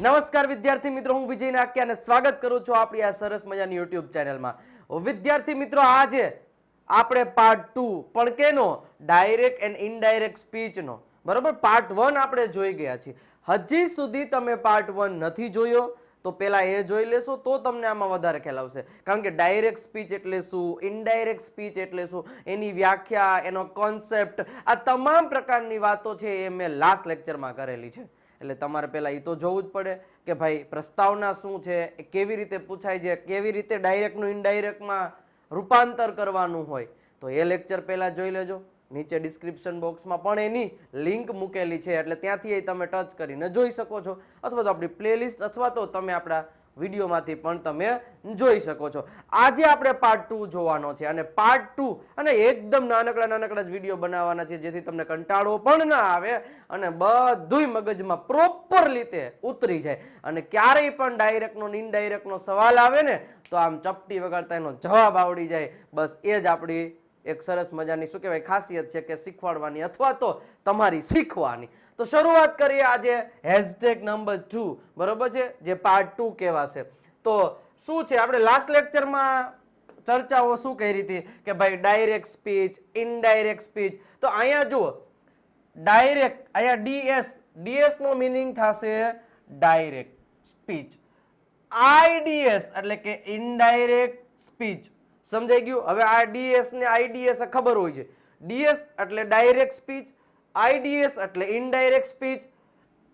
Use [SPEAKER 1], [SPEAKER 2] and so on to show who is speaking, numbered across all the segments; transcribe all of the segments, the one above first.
[SPEAKER 1] નમસ્કાર વિદ્યાર્થી મિત્રો, હું વિજય નાક્યા અને સ્વાગત કરું છું આપણી આ સરસ મજાની યુટ્યુબ ચેનલમાં. વિદ્યાર્થી મિત્રો, આજે આપણે પાર્ટ 2 પણ કેનો ડાયરેક્ટ એન્ડ ઇનડાયરેક્ટ સ્પીચનો, બરોબર, પાર્ટ 1 આપણે જોઈ ગયા છીએ. હજી સુધી તમે પાર્ટ 1 નથી જોયો તો પહેલા એ જોઈ લેશો તો તમને આમાં વધારે ખ્યાલ આવશે. કારણ કે ડાયરેક્ટ સ્પીચ એટલે શું, ઇનડાયરેક્ટ સ્પીચ એટલે શું, એની વ્યાખ્યા, એનો કોન્સેપ્ટ, આ તમામ પ્રકારની વાતો છે એ મેં લાસ્ટ લેક્ચરમાં કરેલી છે. એટલે તમારે પહેલા એ તો જોવું જ પડે કે ભાઈ પ્રસ્તાવના શું છે, કેવી રીતે પૂછાય છે, કેવી રીતે ડાયરેક્ટનું ઇનડાયરેક્ટમાં રૂપાંતર કરવાનું હોય. તો એ લેક્ચર પહેલા જોઈ લેજો. નીચે ડિસ્ક્રિપ્શન બોક્સમાં પણ એની લિંક મૂકેલી છે, એટલે ત્યાંથી તમે ટચ કરીને જોઈ શકો છો, અથવા તો આપણી પ્લેલિસ્ટ અથવા તો તમે આપણા વિડીયોમાંથી પણ તમે જોઈ શકો છો. આજે આપણે પાર્ટ 2 જોવાનો છે અને પાર્ટ 2 અને એકદમ નાનકડા જ વિડીયો બનાવવાના છે, જેથી તમને કંટાળો પણ ના આવે અને બધુંય મગજમાં પ્રોપર રીતે ઉતરી જાય અને ક્યારેય પણ ડાયરેક્ટનો ઇનડાયરેક્ટનો સવાલ આવે ને તો આમ ચપટી વગાડતા એનો જવાબ આવડી જાય. બસ એ જ આપણી એક સરસ મજાની શું કહેવાય ખાસિયત છે કે શીખવાડવાની અથવા તો તમારી શીખવાની. તો શરૂઆત કરીએ આજે હેશટેગ નંબર 2, બરોબર છે, જે પાર્ટ 2 કહેવાશે. તો શું છે, આપણે લાસ્ટ લેક્ચરમાં ચર્ચાઓ શું કરી હતી કે ભાઈ ડાયરેક્ટ સ્પીચ, ઇનડાયરેક્ટ સ્પીચ. તો અહીંયા જુઓ, ડાયરેક્ટ, અહીંયા ડીએસ નો મીનિંગ થશે ડાયરેક્ટ સ્પીચ. આઈડીએસ એટલે કે ઇનડાયરેક્ટ સ્પીચ. સમજાઈ ગયું? હવે આ ડીએસ ને આઈડીએસ ખબર હોય છે. ડીએસ એટલે ડાયરેક્ટ સ્પીચ, આઈડીએસ એટલે ઇનડાયરેક્ટ સ્પીચ,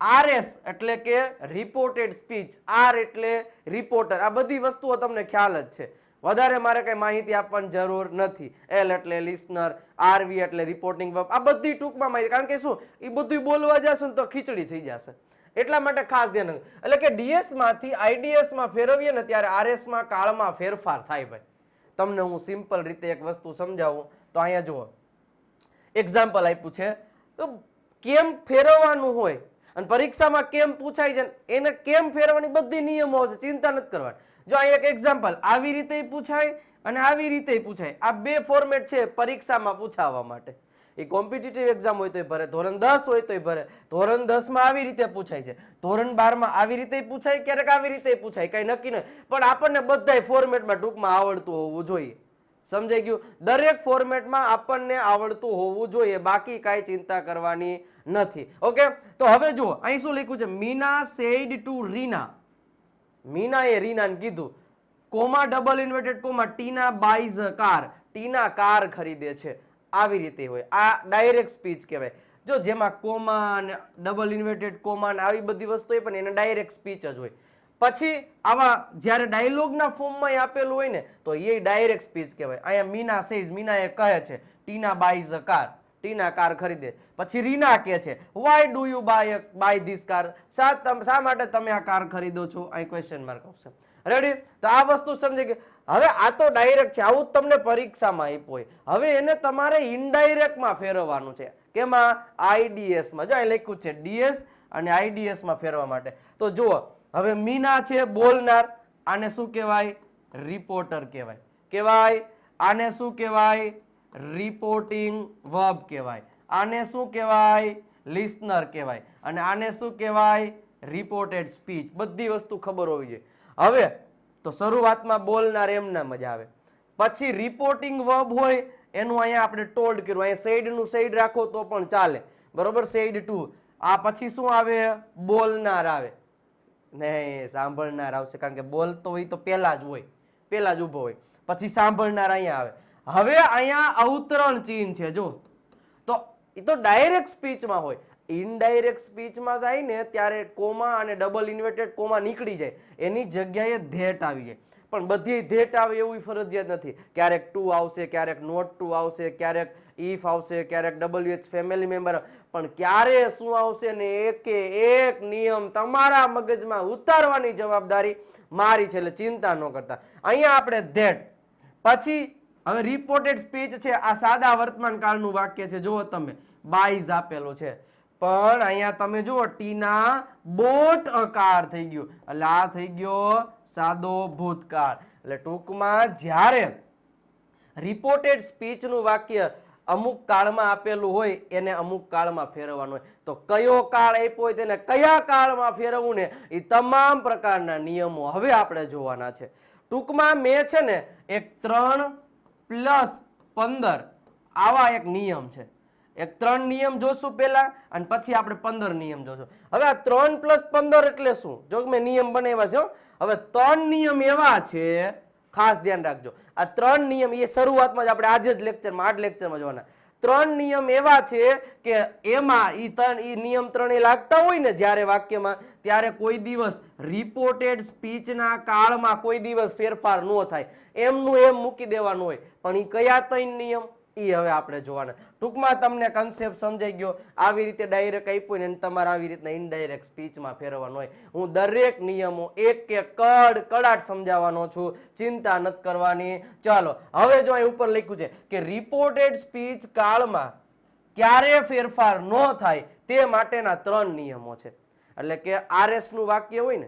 [SPEAKER 1] આરએસ એટલે કે રિપોર્ટેડ સ્પીચ, આર એટલે રિપોર્ટર. આ બધી વસ્તુઓ તમને ખ્યાલ જ છે, વધારે મારે કઈ માહિતી આપવાની જરૂર નથી. એલ એટલે લિસનર, આરવી એટલે રિપોર્ટિંગ વર્બ, આ બધી ટૂંકમાં માહિતી. કારણ કે શું, એ બધું બોલવા જશો ને તો ખીચડી થઈ જશે, એટલા માટે ખાસ ધ્યાન રાખવું. એટલે કે ડીએસ માંથી આઈડીએસ માં ફેરવીએ ને ત્યારે આરએસ માં કાળમાં ફેરફાર થાય. ભાઈ તમને હું સિમ્પલ રીતે એક વસ્તુ સમજાવું તો અહીંયા જુઓ, એક્ઝામ્પલ આપ્યું છે. તો કેમ ફેરવવાનું હોય અને પરીક્ષામાં કેમ પૂછાય છે, એને કેમ ફેરવવાની બધી નિયમો છે, ચિંતા નથી કરવાની. જો અહીંયા એક એક્ઝામ્પલ, આવી રીતે પૂછાય અને આવી રીતે પૂછાય, આ બે ફોર્મેટ છે પરીક્ષામાં પૂછાવવા માટે. એ કોમ્પિટિટિવ એક્ઝામ હોય તોય ભરે, ધોરણ 10 હોય તોય ભરે. ધોરણ 10 માં આવી રીતે પૂછાય છે, ધોરણ 12 માં આવી રીતે પૂછાય, ક્યારેક આવી રીતે પૂછાય, કઈ નક્કી નહીં. પણ આપણને બધાય ફોર્મેટમાં ટૂંકમાં આવડતું હોવું જોઈએ. સમજાઈ ગયું? દરેક ફોર્મેટમાં આપણને આવડતું હોવું જોઈએ, બાકી કાંઈ ચિંતા કરવાની નથી. ઓકે, તો હવે જુઓ અહીં શું લખ્યું છે, મીના સેડ ટુ રીના. મીનાએ રીનાને કીધું, comma double inverted comma, Tina buys a car, Tina car ખરીદે છે. આવી રીતે હોય, આ ડાયરેક્ટ સ્પીચ કહેવાય. જો જેમાં કોમા ને ડબલ ઇન્વર્ટેડ કોમા ને આવી બધી વસ્તુ હોય પણ એને ડાયરેક્ટ સ્પીચ જ હોય. પછી આવા જ્યારે ડાયલોગના ફોર્મમાં આપેલું હોય ને તો એ ડાયરેક્ટ સ્પીચ કહેવાય. અહીંયા મીના સેઝ, મીનાએ કહે છે Tina buys a car, Tina car ખરીદે. પછી રીના કહે છે why do you buy this car, શા માટે તમે આ કાર ખરીદો છો? અહીં ક્વેશ્ચન માર્ક આવશે. રેડી? તો આ વસ્તુ સમજી ગઈ. હવે આ તો ડાયરેક્ટ છે, આવું તમને પરીક્ષામાં આપ્યું હોય. હવે એને તમારે ઇનડાયરેક્ટમાં ફેરવવાનું છે. કેમાં? આઈડીએસ માં. જો અહીં લખ્યું છે ડીએસ અને આઈડીએસ માં ફેરવા માટે. તો જુઓ, હવે મીના છે બોલનાર, આને શું કહેવાય? રિપોર્ટર કહેવાય. કહેવાય આને શું કહેવાય? રિપોર્ટિંગ વર્બ કહેવાય. આને શું કહેવાય? લિસનર કહેવાય. અને આને શું કહેવાય? Reported speech. બધી વસ્તુ ખબર હોવી જોઈએ. હવે તો શરૂઆતમાં બોલનાર એમના મજા આવે, પછી રિપોર્ટિંગ વર્બ હોય એનું અહીંયા આપણે ટોલ્ડ કર્યું, અહીંયા સેડ નું સેડ રાખો તો પણ ચાલે, બરોબર, સેડ ટુ. આ પછી શું આવે? બોલનાર આવે. નહીં, સાંભળનાર આવશે, કારણ કે બોલતો હોય તો પહેલા જ હોય, પહેલા જ ઊભો હોય. પછી સાંભળનાર અહીંયા આવે. હવે અહીંયા અવતરણ ચિહ્ન છે જો, તો એ તો ડાયરેક્ટ સ્પીચમાં હોય. ઇનડાયરેક્ટ સ્પીચમાં થાય ને ત્યારે કોમા અને ડબલ ઇન્વર્ટેડ કોમા નીકળી જાય, એની જગ્યાએ ધેટ આવી જાય. પણ બધી ધેટ આવે એવું ફરજિયાત નથી. ક્યારેક ટુ આવશે, ક્યારેક નોટ ટુ આવશે, ક્યારેક ઇફ આવશે, ક્યારેક WH ફેમિલી મેમ્બર. પણ ક્યારે શું આવશે ને એકે એક નિયમ તમારા મગજમાં ઉતારવાની જવાબદારી મારી છે, એટલે ચિંતા ન કરતા. અહીંયા આપણે ધેટ. પછી હવે રિપોર્ટેડ સ્પીચ છે, આ સાદા વર્તમાન કાળનું વાક્ય છે. જુઓ તમે, બાઈઝ આપેલું છે, પણ અહીંયા તમે જુઓ ટીના બોટ અ કાર થઈ ગયું, એટલે આ થઈ ગયો સાદો ભૂતકાળ. એટલે ટૂંકમાં જ્યારે રિપોર્ટેડ સ્પીચ નું વાક્ય અમુક કાળમાં આપેલું હોય એને અમુક કાળમાં ફેરવવાનું હોય. તો કયો કાળ આપ્યો હોય તેને કયા કાળમાં ફેરવવું ને એ તમામ પ્રકારના નિયમો હવે આપણે જોવાના છે. ટૂંકમાં મેં છે ને એક 3 + 15 આવા એક નિયમ છે. એક 3 નિયમ જોશું પહેલા અને પછી આપણે 15 નિયમ જોશું. હવે આ 3 + 15 એટલે શું? જો મેં નિયમ બનાવ્યા છે. હવે 3 નિયમ એવા છે, ખાસ ધ્યાન રાખજો. આ 3 નિયમ એ શરૂઆતમાં જ આપણે આજે જ લેક્ચરમાં આ જ લેક્ચરમાં જોવાના. 3 નિયમ એવા છે કે એમાં ઈ નિયમ 3 લાગતા હોય ને જ્યારે વાક્યમાં, ત્યારે કોઈ દિવસ રિપોર્ટેડ સ્પીચના કાળમાં કોઈ દિવસ ફેરફાર ન થાય, એમનું એમ મૂકી દેવાનું હોય. પણ ઈ કયા 3 નિયમ એ હવે આપણે જોવાના. ટૂંકમાં તમને કન્સેપ્ટ સમજાઈ ગયો. આવી રીતે ડાયરેક્ટ આપ્યું ને તમારે આવી રીતના ઇનડાયરેક્ટ સ્પીચમાં ફેરવવાનું હોય. હું દરેક નિયમો એક એક કડાટ સમજાવવાનો છું, ચિંતા નથી કરવાની. ચાલો હવે જો અહીં ઉપર લખ્યું છે કે રિપોર્ટેડ સ્પીચ કાળમાં ક્યારે ફેરફાર ન થાય તે માટેના 3 નિયમો છે. એટલે કે RS નું વાક્ય હોય ને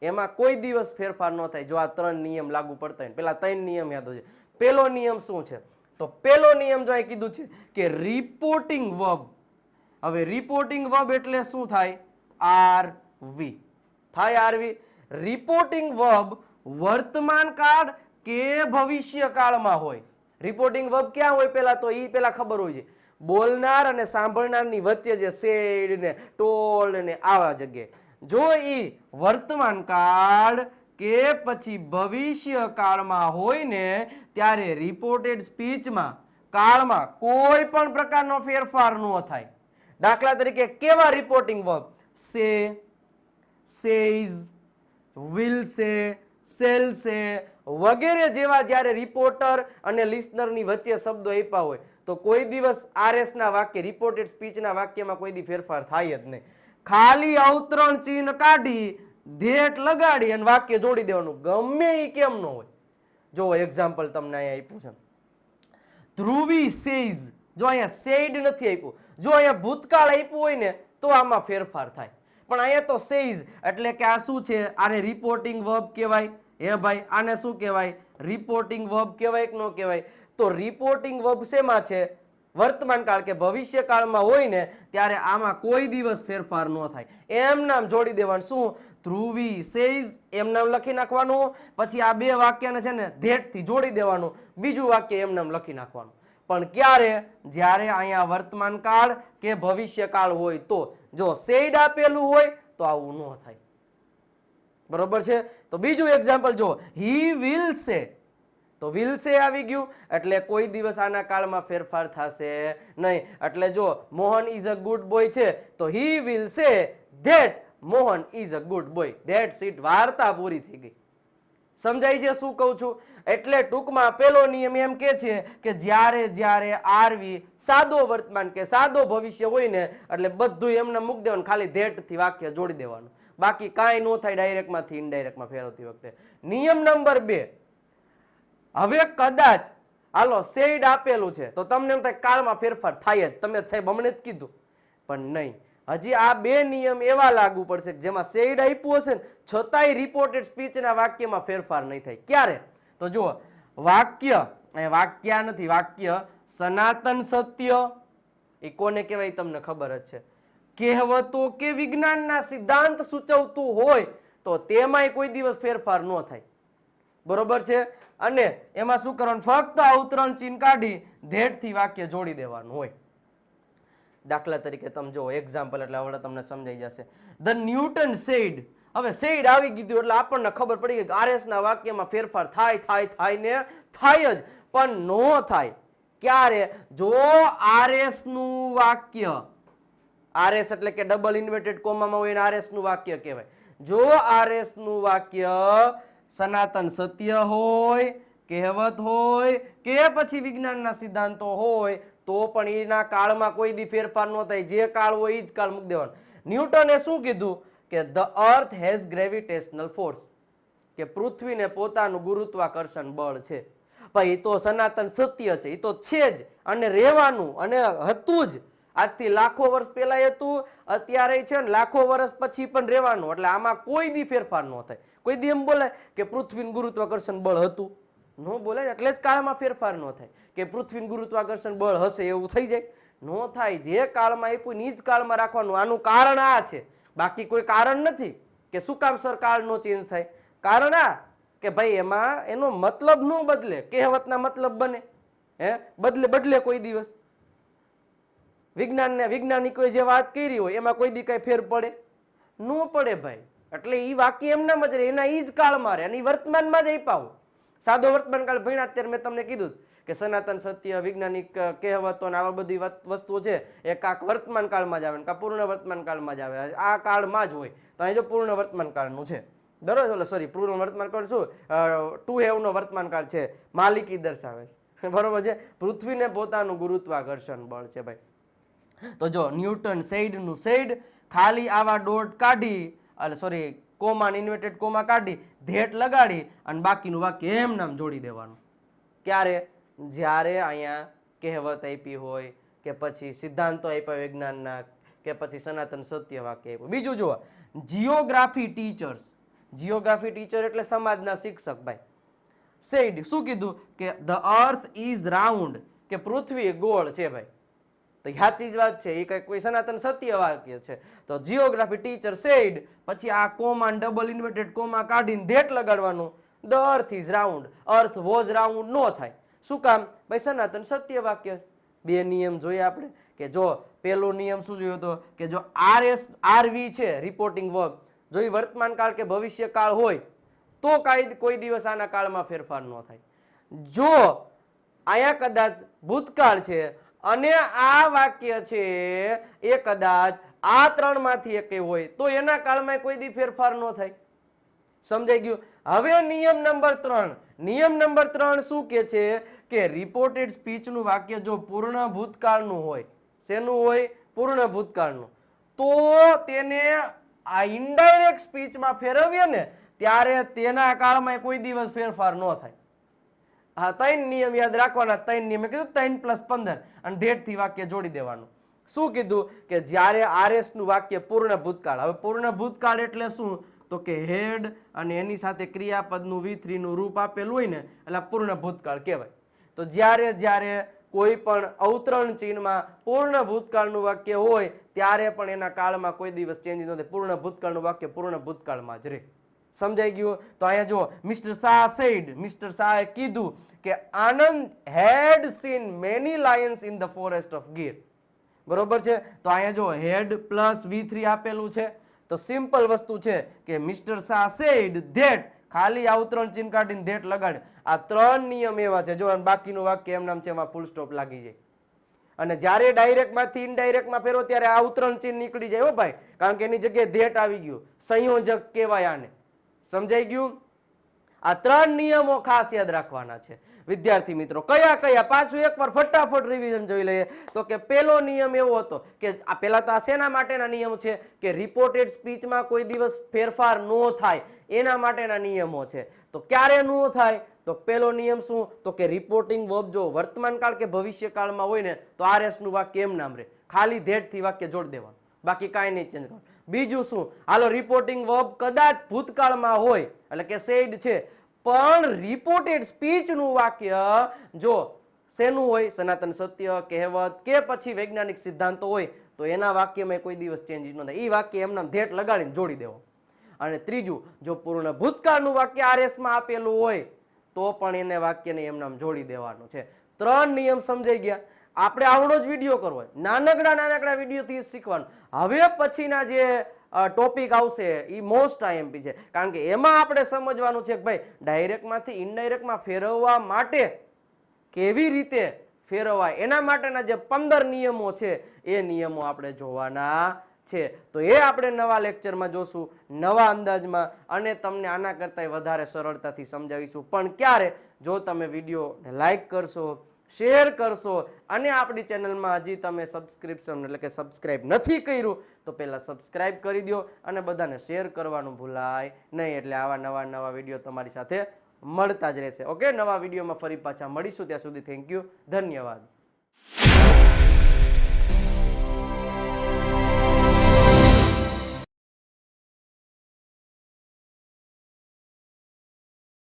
[SPEAKER 1] એમાં કોઈ દિવસ ફેરફાર ન થાય જો આ 3 નિયમ લાગુ પડતા હોય. પેલા 3 નિયમ યાદ હોય. પેલો નિયમ શું છે? તો પેલો નિયમ જો અહીં કીધું છે કે રિપોર્ટિંગ વર્બ. હવે રિપોર્ટિંગ વર્બ એટલે શું થાય? RV થાય. RV રિપોર્ટિંગ વર્બ વર્તમાન કાળ કે ભવિષ્ય કાળમાં હોય. રિપોર્ટિંગ વર્બ ક્યાં હોય? પેલા તો ઈ પેલા ખબર હોય છે. બોલનાર અને સાંભળનારની વચ્ચે જે સેડ ને ટોલ્ડ ને આવા જગ્યાએ જો ઈ વર્તમાન કાળ કે પછી ભવિષ્ય કાળમાં હોય ને ત્યારે રિપોર્ટેડ સ્પીચમાં કાળમાં કોઈ પણ પ્રકારનો ફેરફાર ન થાય. દાખલા તરીકે કેવા રિપોર્ટિંગ વર્બ? સે, સેઝ, વિલ સે, શેલ સે વગેરે જેવા જ્યારે રિપોર્ટર અને લિસનરની વચ્ચે શબ્દો આપ્યા હોય તો કોઈ દિવસ RS ના વાક્ય રિપોર્ટેડ સ્પીચના વાક્યમાં કોઈ દી ફેરફાર થાય જ નહીં. ખાલી અવતરણ ચિહ્ન કાઢી ધેટ લગાડી અને વાક્ય જોડી દેવાનું, ગમે એ કેમ ન હોય. જો એક્ઝામ્પલ તમને અહીંયા આપ્યું છે. ધ્રુવી સેઝ. જો અહીંયા સેડ નથી આપ્યું. જો અહીંયા ભૂતકાળ આપ્યું હોય ને તો આમાં ફેરફાર થાય. પણ અહીંયા તો સેઝ એટલે કે આ શું છે? આને રિપોર્ટિંગ વર્બ કહેવાય. હે ભાઈ, આને શું કહેવાય? રિપોર્ટિંગ વર્બ કહેવાય કે ન કહેવાય? તો રિપોર્ટિંગ વર્બ શેમાં છે? વર્તમાન કાળ કે ભવિષ્ય કાળમાં હોય ને ત્યારે આમાં કોઈ દિવસ ફેરફાર ન થાય. એમ નામ જોડી દેવાનું. શું? ધ્રુવી સેઝ એમ નામ લખી નાખવાનું. પછી આ બે વાક્યને છે ને ધેટ થી જોડી દેવાનું. બીજું વાક્ય એમ નામ લખી નાખવાનું. પણ ક્યારે? જ્યારે અહીંયા વર્તમાન કાળ કે ભવિષ્ય કાળ હોય તો. જો સેડ આપેલું હોય તો આવું ન થાય. બરોબર છે? તો બીજું એક્ઝામ્પલ જો, હી વિલ સે. તો વિલ સે આવી ગયું એટલે કોઈ દિવસ આના કાળમાં ફેરફાર થશે નહીં. એટલે જો Mohan is a good boy છે તો he will say that Mohan is a good boy. That's it. વાર્તા પૂરી થઈ ગઈ. સમજાય છે શું કહું છું? એટલે ટૂંકમાં પેલો નિયમ એમ કે છે કે જ્યારે જ્યારે RV સાદો વર્તમાન કે સાદો ભવિષ્ય હોય ને એટલે બધું એમને મૂકી દેવાનું, ખાલી ધેટ થી વાક્ય જોડી દેવાનું. બાકી કાંઈ ન થાય ડાયરેક્ટમાંથી ઇનડાયરેક્ટમાં ફેરવતી વખતે. નિયમ નંબર 2. હવે કદાચ હાલો સેડ આપેલું છે તો તમને એમ થાય કાળમાં ફેરફાર થાય જ. તમે સાહેબ હમણે જ કીધું. પણ નહીં, હજી આ 2 નિયમ એવા લાગુ પડશે કે જેમાં સેડ આપ્યું હશે ને છતાંય રિપોર્ટેડ સ્પીચના વાક્યમાં ફેરફાર નહીં થાય. ક્યારે? તો જુઓ, વાક્ય વાક્ય નથી, વાક્ય સનાતન સત્ય એ કોને કહેવાય તમને ખબર જ છે. કહેવતો કે વિજ્ઞાનના સિદ્ધાંત સૂચવતું હોય તો તેમાંય કોઈ દિવસ ફેરફાર ન થાય. બરોબર છે? અને એમાં શું કરવાનું? ફક્ત અવતરણ ચિહ્ન કાઢી ધેટ થી વાક્ય જોડી દેવાનું હોય. દાખલા તરીકે તમે જો એક્ઝામ્પલ એટલે હવે તમને સમજાઈ જશે. The Newton said. હવે સેડ આવી ગયું એટલે આપણને ખબર પડી ગઈ કે RS ના વાક્યમાં ફેરફાર થાય ને થાય જ. પણ નો થાય. ક્યારે? જો RS નું વાક્ય, RS એટલે કે ડબલ ઇન્વર્ટેડ કોમામાં હોય ને RS નું વાક્ય કહેવાય. જો RS નું વાક્ય સનાતન સત્ય હોય, કહેવત હોય કે પછી વિજ્ઞાનના સિદ્ધાંતો હોય તો પણ એના કાળમાં કોઈ દી ફેરફાર ન થાય. જે કાળ હોય એ જ કાળ મૂકી દેવાનો. ન્યૂટને શું કીધું કે the earth has gravitational force, કે પૃથ્વીને પોતાનું ગુરુત્વાકર્ષણ બળ છે. ભાઈ એ તો સનાતન સત્ય છે, એ તો છે જ અને રહેવાનું અને હતું જ. આજથી લાખો વર્ષ પહેલા હતું, અત્યારે છે ને લાખો વર્ષ પછી પણ રહેવાનું. એટલે આમાં કોઈ દી ફેરફાર ન થાય. કોઈ દી એમ બોલે કે પૃથ્વીનું ગુરુત્વાકર્ષણ બળ હતું? નો બોલાય એટલે જ કાળમાં ફેરફાર ન થાય કે પૃથ્વીનું ગુરુત્વાકર્ષણ બળ હશે એવું થઈ જાય, નો થાય. જે કાળમાં આપ્યું એ જ કાળમાં રાખવાનું. આનું કારણ આ છે, બાકી કોઈ કારણ નથી કે શું કામ સર કાળ નો ચેન્જ થાય. કારણ આ કે ભાઈ એમાં એનો મતલબ નો બદલે, કહેવતના મતલબ બને, બદલે કોઈ દિવસ. વૈજ્ઞાનિકોએ જે વાત કરી હોય એમાં કોઈ દી કઈ ફેર પડે નો પડે ભાઈ. એટલે ઈ વાક્ય એમનામ જ રહે, એના ઈ જ કાળમાં રહે અને ઈ વર્તમાનમાં જ આપ્યા હોય. સાદો વર્તમાન કાળ ભણ્યા અત્યારે મેં તમને કીધું કે સનાતન સત્ય, વૈજ્ઞાનિક કહેવતો ને આવા બધી વસ્તુઓ છે એ કાંક વર્તમાન કાળમાં જ આવે, કાં પૂર્ણ વર્તમાન કાળમાં જ આવે. આ કાળમાં જ હોય. તો અહીં જો પૂર્ણ વર્તમાન કાળનું છે, બરોબર, સોરી પૂર્ણ વર્તમાન કાળ શું, ટુ હેવ નો વર્તમાન કાળ છે, માલિકી દર્શાવે છે, બરોબર છે. પૃથ્વીને પોતાનું ગુરુત્વાકર્ષણ બળ છે ભાઈ. તો જો ન્યૂટન સેડ નું સેડ, ખાલી આવા ડોટ કાઢી, સોરી કોમા ઇન્વર્ટેડ કોમા કાઢી ધેટ લગાડી અને બાકીનું વાક્ય એમ નામ જોડી દેવાનું. ક્યારે? જ્યારે અહીંયા કહેવત આપી હોય કે પછી સિદ્ધાંતો આપ્યા વિજ્ઞાનના કે પછી સનાતન સત્ય વાક્ય આપ્યું. બીજું જુઓ, જીઓગ્રાફી ટીચર્સ, જીઓગ્રાફી ટીચર એટલે સમાજના શિક્ષક ભાઈ. સેડ શું કીધું કે ધ અર્થ ઇઝ રાઉન્ડ, કે પૃથ્વી ગોળ છે ભાઈ. તો સાચી જ વાત છે, એ કઈ કોઈ સનાતન સત્ય વાક્ય છે. તો જીઓગ્રાફી ટીચર સેડ, પછી આ કોમા ડબલ ઇન્વર્ટેડ કોમા કાઢીને ધેટ લગાડવાનું, the earth is round, earth was round નો થાય. શું કામ? ભાઈ સનાતન સત્ય વાક્ય. બે નિયમ જોઈએ આપણે કે જો પેલો નિયમ શું જોયો હતો કે જો આરવી છે રિપોર્ટિંગ વર્બ, જો એ વર્તમાન કાળ કે ભવિષ્ય કાળ હોય તો કોઈ દિવસ આના કાળમાં ફેરફાર ન થાય. જો અહીંયા કદાચ ભૂતકાળ છે અને આ વાક્ય છે એ કદાચ આ ત્રણમાંથી એક હોય તો એના કાળમાં કોઈ દી ફેરફાર ન થાય. સમજાઈ ગયું? હવે નિયમ નંબર 3, નિયમ નંબર 3 શું કે છે કે રિપોર્ટેડ સ્પીચનું વાક્ય જો પૂર્ણ ભૂતકાળનું હોય, શેનું હોય? પૂર્ણ ભૂતકાળનું, તો તેને આ ઇનડાયરેક્ટ સ્પીચમાં ફેરવીએ ને ત્યારે તેના કાળમાં કોઈ દિવસ ફેરફાર ન થાય. હા, 3 નિયમ યાદ રાખવાના. 3 નિયમ કીધું 3 + 15 અને ધેટ થી વાક્ય જોડી દેવાનું. શું કીધું કે જ્યારે આરએસ નું વાક્ય પૂર્ણ ભૂતકાળ. હવે પૂર્ણ ભૂતકાળ એટલે શું? તો કે હેડ અને એની સાથે ક્રિયાપદનું V3 નું રૂપ આપેલું હોય ને એટલે પૂર્ણ ભૂતકાળ કહેવાય. તો જ્યારે કોઈ પણ અવતરણ ચિહ્નમાં પૂર્ણ ભૂતકાળનું વાક્ય હોય ત્યારે પણ એના કાળમાં કોઈ દિવસ ચેન્જ ન થાય. પૂર્ણ ભૂતકાળનું વાક્ય પૂર્ણ ભૂતકાળમાં જ રહે. સમજાઈ ગયું? તો અહીંયા જો મિસ્ટર શાહ સેડ, મિસ્ટર શાહે કીધું કે Anand had seen many lions in the forest of Gir. બરોબર છે? તો અહીંયા જો હેડ પ્લસ V3 આપેલું છે. તો સિમ્પલ વસ્તુ છે કે મિસ્ટર શાહ સેડ ધેટ, ખાલી અવતરણ ચિહ્ન કાઢીને ધેટ લગાડે. આ 3 નિયમ એવા છે. જો બાકીનું વાક્ય એમ નામ છે, એમાં ફૂલ સ્ટોપ લાગી જાય. અને જ્યારે ડાયરેક્ટ માંથી ઇનડાયરેક્ટમાં ફેરો ત્યારે આ અવતરણ ચિહ્ન નીકળી જાય હો ભાઈ, કારણ કે એની જગ્યાએ ધેટ આવી ગયું. સંયોજક કહેવાય આને. સમજાઈ ગયું? આ 3 નિયમો ખાસ યાદ રાખવાના છે વિદ્યાર્થી મિત્રો. કયા પાછું એકવાર ફટાફટ રિવિઝન જોઈ લઈએ. તો કે પેલો નિયમ એવો હતો કે આ પેલા તો આ શેના માટેના નિયમ છે કે રિપોર્ટેડ સ્પીચમાં કોઈ દિવસ ફેરફાર ન થાય એના માટેના નિયમો છે. તો ક્યારે ન થાય? તો પેલો નિયમ શું? તો કે રિપોર્ટિંગ વર્બ જો વર્તમાન કાળ કે ભવિષ્ય કાળમાં હોય ને તો આરએસ નું વાક્ય એમ નામ રહે, ખાલી ધેટ થી વાક્ય જોડી દેવાનું, બાકી કાંઈ નહીં ચેન્જ કરવાનું. બીજું શું? હાલો રિપોર્ટિંગ વર્બ કદાચ ભૂતકાળમાં હોય એટલે કે સેડ છે, પણ રિપોર્ટેડ સ્પીચ નું વાક્ય જો શેનું હોય? સનાતન સત્ય, કહેવત કે પછી વૈજ્ઞાનિક સિદ્ધાંતો હોય તો એના વાક્યમાં કોઈ દિવસ ચેન્જ ન થાય. એ વાક્ય એમના ધેટ લગાડીને જોડી દેવો. અને ત્રીજું, જો પૂર્ણ ભૂતકાળનું વાક્ય આરએસ માં આપેલું હોય તો પણ એને વાક્યને એમનામ જોડી દેવાનું છે. 3 નિયમ સમજાઈ ગયા. આપણે આવડો જ વિડીયો કરવો, નાનકડા વિડીયોથી શીખવાનું. હવે પછીના જે ટોપિક આવશે એ મોસ્ટ આઈએમપી છે, કારણ કે એમાં આપણે સમજવાનું છે કે ભાઈ ડાયરેક્ટમાંથી ઇનડાયરેક્ટમાં ફેરવવા માટે કેવી રીતે ફેરવાય, એના માટેના જે 15 નિયમો છે એ નિયમો આપણે જોવાના છે. તો એ આપણે નવા લેક્ચરમાં જોશું, નવા અંદાજમાં, અને તમને આના કરતાં વધારે સરળતાથી સમજાવીશું. પણ ક્યારે? જો તમે વિડીયોને લાઈક કરશો, શેર કરશો અને આપણી ચેનલમાં હજી તમે સબસ્ક્રિપ્શન એટલે કે સબસ્ક્રાઇબ નથી કર્યું તો પહેલાં સબસ્ક્રાઇબ કરી દો અને બધાને શેર કરવાનું ભૂલાય નહીં. એટલે આવા નવા વિડીયો તમારી સાથે મળતા જ રહેશે. ઓકે, નવા વિડીયોમાં ફરી પાછા મળીશું. ત્યાં સુધી થેન્ક યુ, ધન્યવાદ.